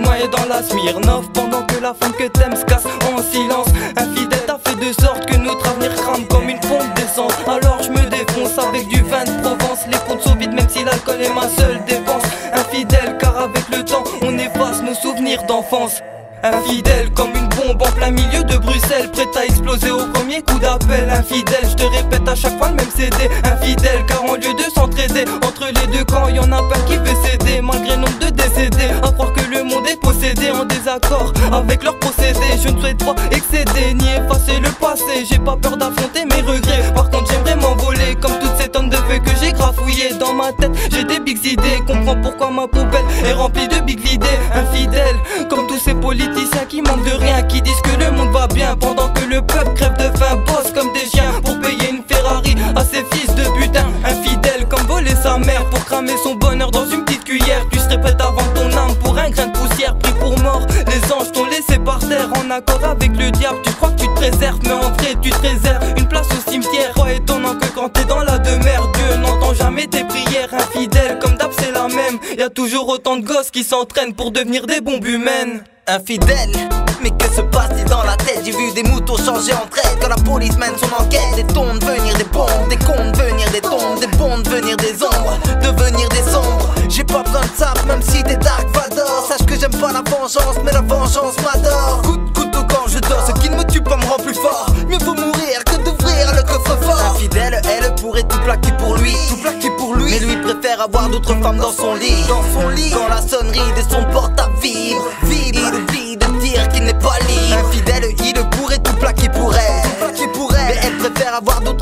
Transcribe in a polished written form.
noyé dans la Smirnoff pendant que la femme que t'aimes se casse en silence. Infidèle, t'as fait de sorte que notre avenir crame comme une pompe d'essence. Alors je me défonce avec du vin de Provence. Les comptes sont vides même si l'alcool est ma seule dépense. Infidèle car avec le temps on efface nos souvenirs d'enfance. Infidèle comme une bombe en plein milieu de Bruxelles, prête à exploser au premier coup d'appel. Infidèle, je te répète à chaque fois le même CD. Infidèle car en lieu de s'entraider entre les deux camps, y'en a pas qui veut céder malgré nombre de décédés. À croire que le monde est possédé en désaccord avec leurs procédés. Je ne souhaite pas excéder ni effacer le passé. J'ai pas peur d'affronter mes regrets. Par contre j'aimerais m'envoler comme toutes ces tonnes de feuilles que j'ai grafouillées. Dans ma tête j'ai des bigs idées. Comprends pourquoi ma poubelle est remplie de bigs vidés. Infidèle comme tous ces politiciens qui manquent de rien, qui disent que le monde va bien pendant que le peuple crève de faim, bosse comme des chiens pour payer une Ferrari à ses fils de butin. Infidèle comme voler sa mère pour cramer son bonheur dans une petite cuillère. Tu serais prête à vendre ton âme pour un grain de poussière, pris pour mort. Les anges t'ont laissé par terre en accord avec le diable. Tu crois que tu te préserves mais en vrai tu te réserves une place au cimetière. Quoi étonnant que quand t'es dans la demeure, Dieu n'entend jamais tes prières. Infidèle comme d'hab c'est la même, y'a toujours autant de gosses qui s'entraînent pour devenir des bombes humaines. Infidèle, mais que se passe-t-il dans la tête? J'ai vu des moutons changer en traite quand la police mène son enquête. Des tons devenir des bombes, des cons devenir des tombes, des bons devenir des ombres, devenir des ombres. J'ai pas besoin de ça, même si t'es Dark Vador. Sache que j'aime pas la vengeance, mais la vengeance m'adore. Coup de couteau quand je dors, ce qui ne me tue pas me rend plus fort. Mieux vaut mourir que d'ouvrir le coffre-fort. Infidèle, elle pourrait tout plaquer pour lui, tout plaquer pour lui. Mais lui préfère avoir d'autres femmes dans son lit, dans son lit. Quand la sonnerie de son portable vibre, vide de dire qu'il n'est pas libre. Infidèle, il pourrait tout plaquer pour elle, mais elle préfère avoir d'autres